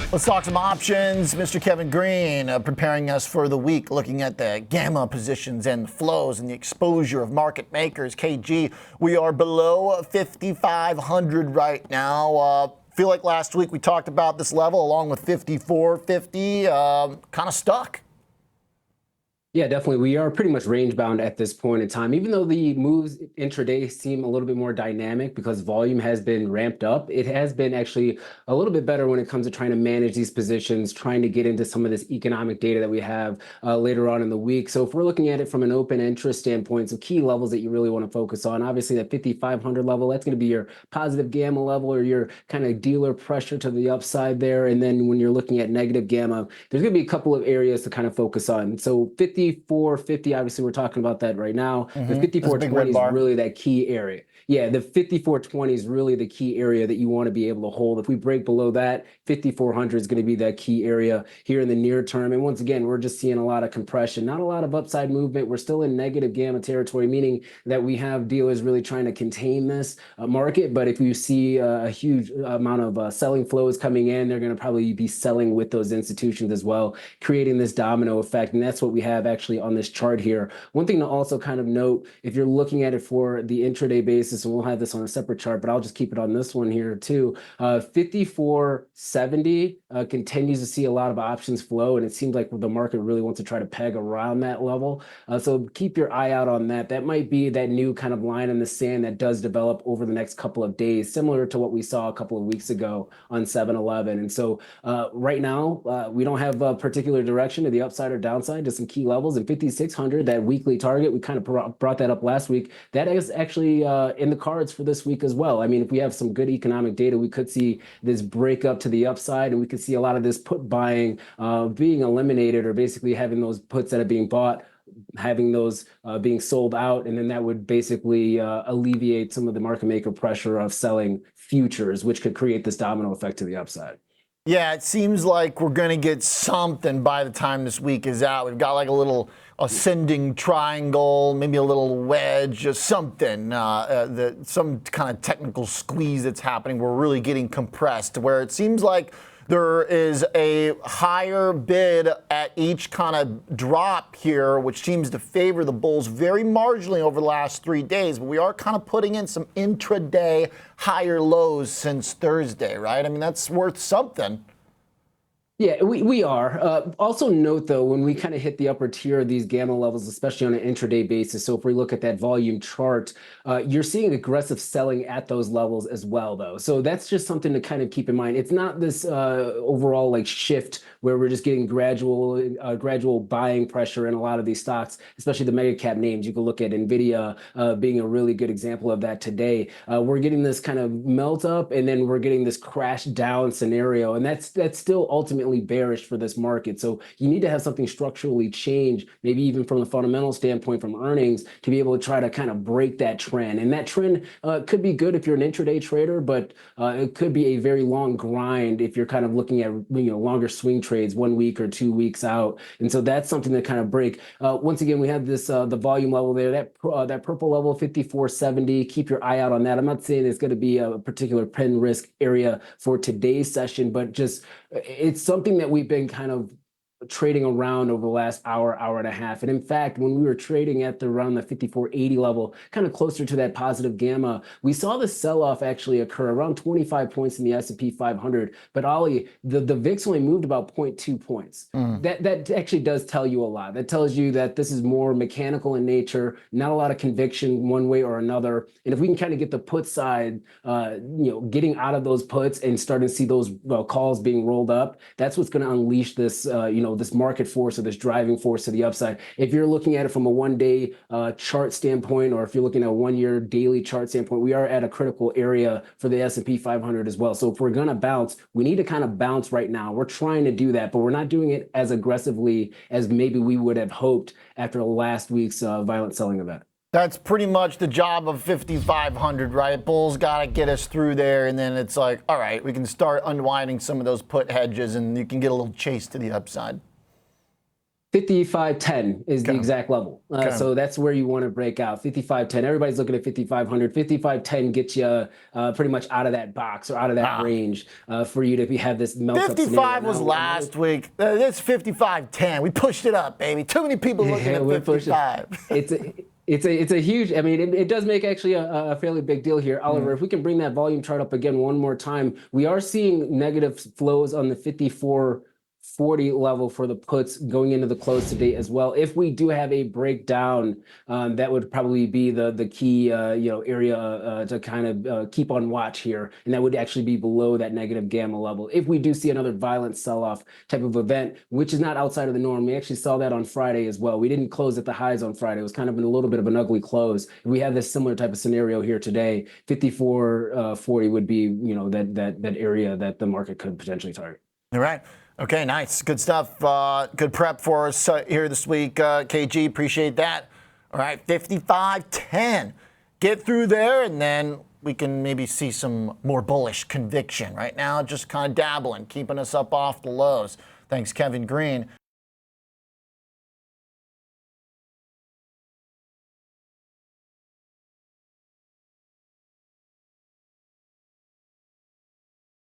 Let's talk some options. Mr. Kevin Green preparing us for the week, looking at the gamma positions and the flows and the exposure of market makers. KG, we are below 5,500 right now. Feel like last week we talked about this level along with 5450, kind of stuck. Yeah, definitely. We are pretty much range bound at this point in time. Even though the moves intraday seem a little bit more dynamic because volume has been ramped up, it has been actually a little bit better when it comes to trying to manage these positions, trying to get into some of this economic data that we have later on in the week. So if we're looking at it from an open interest standpoint, some key levels that you really want to focus on, obviously that 5,500 level, that's going to be your positive gamma level or your kind of dealer pressure to the upside there. And then when you're looking at negative gamma, there's going to be a couple of areas to kind of focus on. So 5450, obviously we're talking about that right now. The 5420 is really that key area. Yeah, the 5420 is really the key area that you want to be able to hold. If we break below that, 5400 is going to be that key area here in the near term. And once again, we're just seeing a lot of compression, not a lot of upside movement. We're still in negative gamma territory, meaning that we have dealers really trying to contain this market. But if you see a huge amount of selling flows coming in, they're going to probably be selling with those institutions as well, creating this domino effect. And that's what we have actually on this chart here. One thing to also kind of note, if you're looking at it for the intraday basis, and we'll have this on a separate chart, but I'll just keep it on this one here too. 5470 continues to see a lot of options flow, and it seems like the market really wants to try to peg around that level. So keep your eye out on that. That might be that new kind of line in the sand that does develop over the next couple of days, similar to what we saw a couple of weeks ago on 7-11. And so right now, we don't have a particular direction to the upside or downside to some key levels. And 5600, that weekly target, we kind of brought that up last week. That is actually in the cards for this week as well. I mean, if we have some good economic data, we could see this break up to the upside, and we could see a lot of this put buying being eliminated, or basically having those puts that are being bought, having those being sold out, and then that would basically alleviate some of the market maker pressure of selling futures, which could create this domino effect to the upside. Yeah, it seems like we're going to get something by the time this week is out. We've got like a little ascending triangle, maybe a little wedge, or something, some kind of technical squeeze that's happening. We're really getting compressed, where it seems like there is a higher bid at each kind of drop here, which seems to favor the bulls very marginally over the last 3 days. But we are kind of putting in some intraday higher lows since Thursday, right? I mean, that's worth something. Yeah, we are. Also note, though, when we kind of hit the upper tier of these gamma levels, especially on an intraday basis, so if we look at that volume chart, you're seeing aggressive selling at those levels as well, though. So that's just something to kind of keep in mind. It's not this overall like shift where we're just getting gradual buying pressure in a lot of these stocks, especially the mega cap names. You can look at NVIDIA being a really good example of that today. We're getting this kind of melt up, and then we're getting this crash down scenario, and that's still ultimately bearish for this market. So you need to have something structurally change, maybe even from the fundamental standpoint from earnings, to be able to try to kind of break that trend. And that trend could be good if you're an intraday trader, but it could be a very long grind if you're kind of looking at longer swing trades, 1 week or 2 weeks out. And so that's something to kind of break. Once again, we have this the volume level there, that purple level 5470. Keep your eye out on that. I'm not saying it's going to be a particular pen risk area for today's session, but just it's something that we've been kind of trading around over the last hour and a half. And in fact, when we were trading at around the 5480 level, kind of closer to that positive gamma, we saw the sell-off actually occur around 25 points in the S&P 500. But Ollie, the VIX only moved about 0.2 points. That actually does tell you a lot. That tells you that this is more mechanical in nature, not a lot of conviction one way or another. And if we can kind of get the put side, getting out of those puts and starting to see those calls being rolled up, that's what's going to unleash this, this market force or this driving force to the upside. If you're looking at it from a one-day chart standpoint, or if you're looking at a one-year daily chart standpoint, we are at a critical area for the S&P 500 as well. So if we're going to bounce, we need to kind of bounce right now. We're trying to do that, but we're not doing it as aggressively as maybe we would have hoped after last week's violent selling event. That's pretty much the job of 5,500, right? Bulls got to get us through there, and then it's like, all right, we can start unwinding some of those put hedges, and you can get a little chase to the upside. 55.10 is the exact level. So that's where you want to break out. 55.10. Everybody's looking at 5,500. 55.10 gets you pretty much out of that box or out of that range for you to have this melt up 55 was last week. It's 55.10. We pushed it up, baby. Too many people looking at 55. It's a huge, I mean, it does make actually a fairly big deal here. Oliver, if we can bring that volume chart up again one more time, we are seeing negative flows on the 54.40 level for the puts going into the close today as well. If we do have a breakdown, that would probably be the key area to kind of keep on watch here, and that would actually be below that negative gamma level. If we do see another violent sell-off type of event, which is not outside of the norm, we actually saw that on Friday as well. We didn't close at the highs on Friday. It was kind of a little bit of an ugly close. If we have this similar type of scenario here today, 54.40 would be that area that the market could potentially target. All right. Okay, nice. Good stuff. Good prep for us here this week, KG. Appreciate that. All right, 55.10. Get through there, and then we can maybe see some more bullish conviction. Right now, just kind of dabbling, keeping us up off the lows. Thanks, Kevin Green.